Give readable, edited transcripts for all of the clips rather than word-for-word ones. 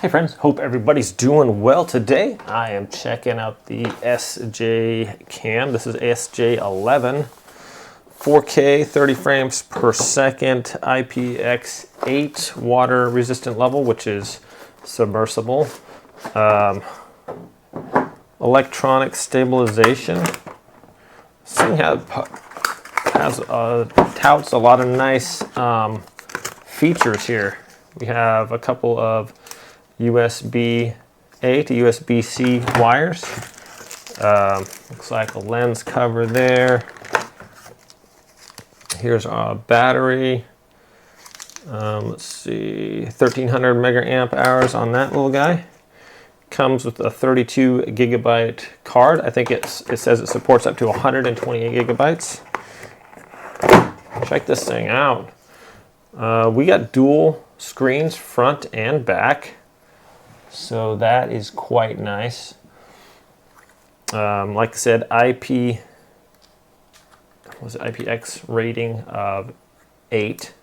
Hey friends, hope everybody's doing well today. I am checking out the SJCAM. This is SJ11, 4K, 30 frames per second, IPX8 water resistant level, which is submersible. Electronic stabilization. This thing touts a lot of nice features here. We have a couple of USB-A to USB-C wires. Looks like a lens cover there. Here's our battery. Let's see, 1300 megaamp hours on that little guy. Comes with a 32 gigabyte card. I think it says it supports up to 128 gigabytes. Check this thing out. We got dual screens, front and back. So that is quite nice. Like I said, IPX rating of 8.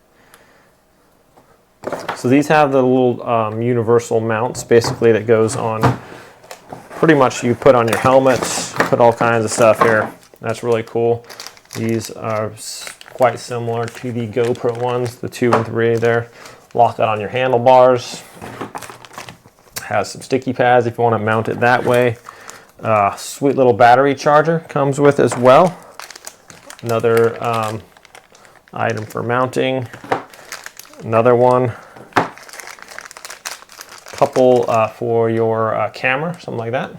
So these have the little universal mounts basically that goes on, pretty much you put on your helmets, put all kinds of stuff here. That's really cool. These are quite similar to the GoPro ones, the 2 and 3 there. Lock that on your handlebars. Has some sticky pads if you want to mount it that way. Sweet little battery charger comes with as well. Another item for mounting. Another one. Couple for your camera, something like that.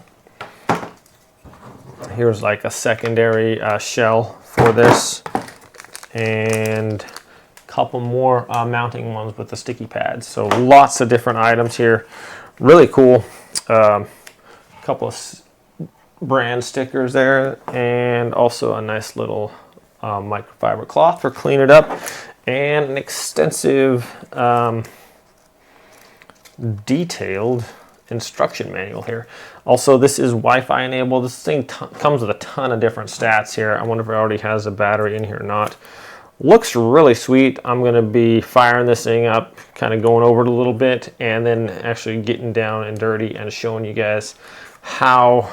Here's like a secondary shell for this. And a couple more mounting ones with the sticky pads. So lots of different items here. Really cool. Couple of brand stickers there, and also a nice little microfiber cloth for cleaning it up, and an extensive detailed instruction manual here. Also, this is Wi-Fi enabled. This thing comes with a ton of different stats here. I wonder if it already has a battery in here or not. Looks really sweet. I'm going to be firing this thing up, kind of going over it a little bit, and then actually getting down and dirty and showing you guys how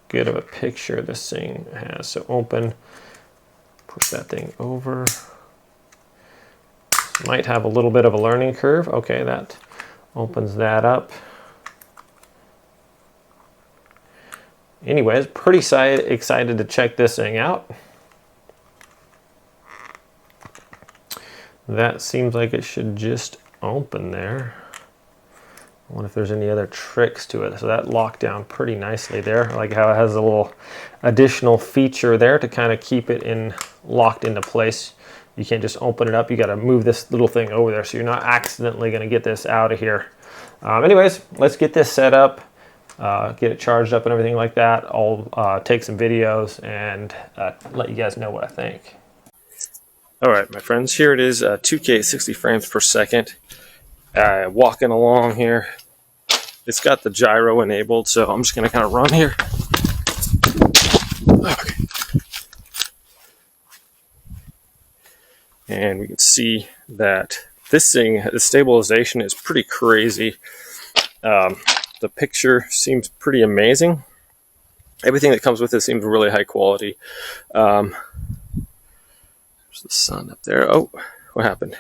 good of a picture this thing has. So open, push that thing over. Might have a little bit of a learning curve. Okay, that opens that up. Anyways, pretty excited to check this thing out. That seems like it should just open there. I wonder if there's any other tricks to it. So that locked down pretty nicely there. I like how it has a little additional feature there to kind of keep it locked into place. You can't just open it up. You got to move this little thing over there so you're not accidentally going to get this out of here. Anyways, let's get this set up, get it charged up and everything like that. I'll take some videos and let you guys know what I think. All right, my friends, here it is, 2K 60 frames per second. Walking along here. It's got the gyro enabled, so I'm just going to kind of run here. Okay. And we can see that this thing, the stabilization is pretty crazy. The picture seems pretty amazing. Everything that comes with it seems really high quality. The sun up there. Oh, what happened?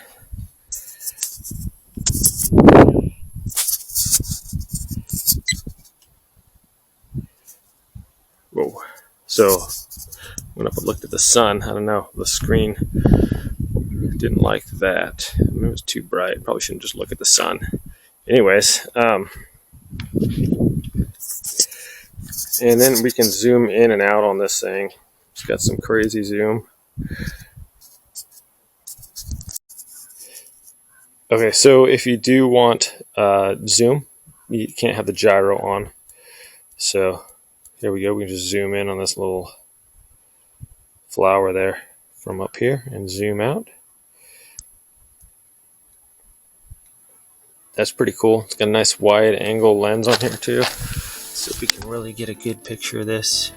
Whoa. So when I looked at the sun, I don't know, the screen didn't like that. I mean, it was too bright. Probably shouldn't just look at the sun. Anyways, and then we can zoom in and out on this thing. It's got some crazy zoom. Okay, so if you do want zoom, you can't have the gyro on. So here we go. We can just zoom in on this little flower there from up here and zoom out. That's pretty cool. It's got a nice wide angle lens on here too. So we can really get a good picture of this.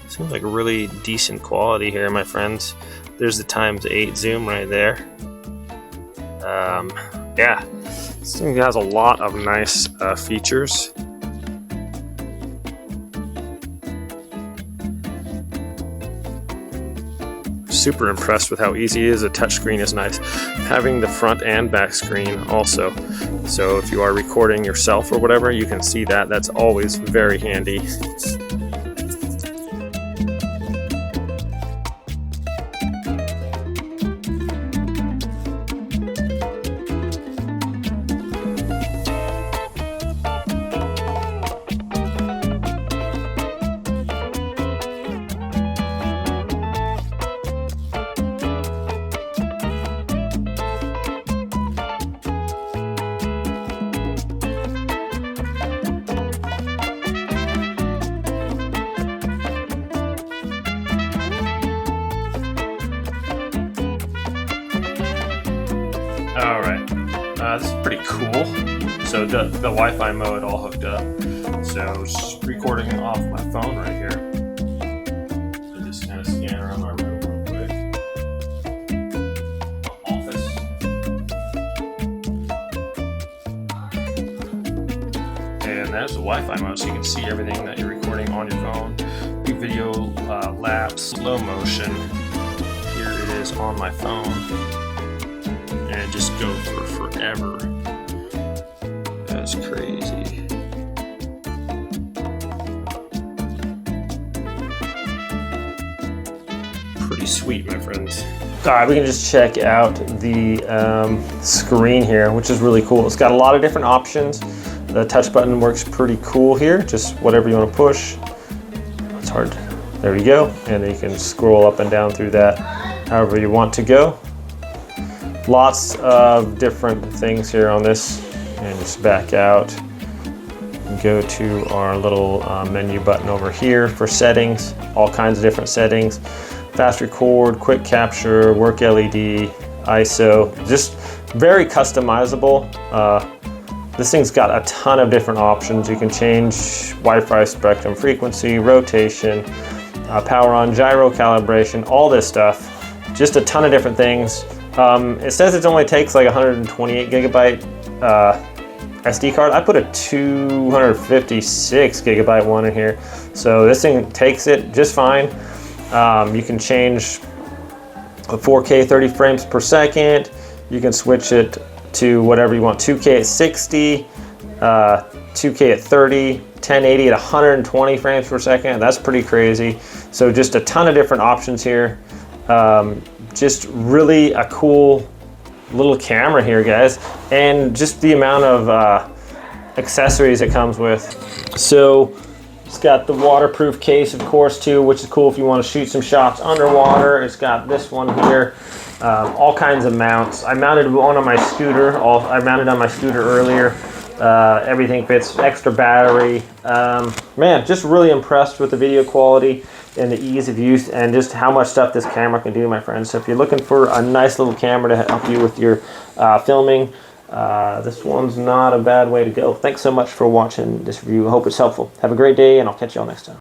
Seems like a really decent quality here, my friends. There's the ×8 zoom right there. Yeah, This thing has a lot of nice features. Super impressed with how easy it is. The touchscreen is nice. Having the front and back screen also. So if you are recording yourself or whatever, you can see that. That's always very handy. Alright, this is pretty cool. So the Wi-Fi mode all hooked up. So just recording off my phone right here. I just kind of scan around my room real quick. Office. And there's the Wi-Fi mode, so you can see everything that you're recording on your phone. Do video lapse, slow motion. Here it is on my phone. And just go for forever. That's crazy. Pretty sweet, my friends. All right, we can just check out the screen here, which is really cool. It's got a lot of different options. The touch button works pretty cool here. Just whatever you want to push. It's hard. There you go. And then you can scroll up and down through that however you want to go. Lots of different things here on this, and just back out and go to our little menu button over here for settings, all kinds of different settings, fast record, quick capture, work LED, ISO, just very customizable. This thing's got a ton of different options. You can change Wi-Fi spectrum frequency, rotation, power on, gyro calibration, all this stuff, just a ton of different things. It says it only takes like 128 gigabyte SD card. I put a 256 gigabyte one in here. So this thing takes it just fine. You can change a 4K 30 frames per second. You can switch it to whatever you want, 2K at 60, 2K at 30, 1080 at 120 frames per second. That's pretty crazy. So just a ton of different options here. Just really a cool little camera here, guys, and just the amount of accessories it comes with. So it's got the waterproof case, of course, too, which is cool if you want to shoot some shots underwater. It's got this one here, all kinds of mounts. I mounted one on my scooter. I mounted on my scooter earlier. Everything fits, extra battery. Man, just really impressed with the video quality and the ease of use and just how much stuff this camera can do, my friends. So if you're looking for a nice little camera to help you with your filming, this one's not a bad way to go. Thanks so much for watching this review. I hope it's helpful. Have a great day, and I'll catch you all next time.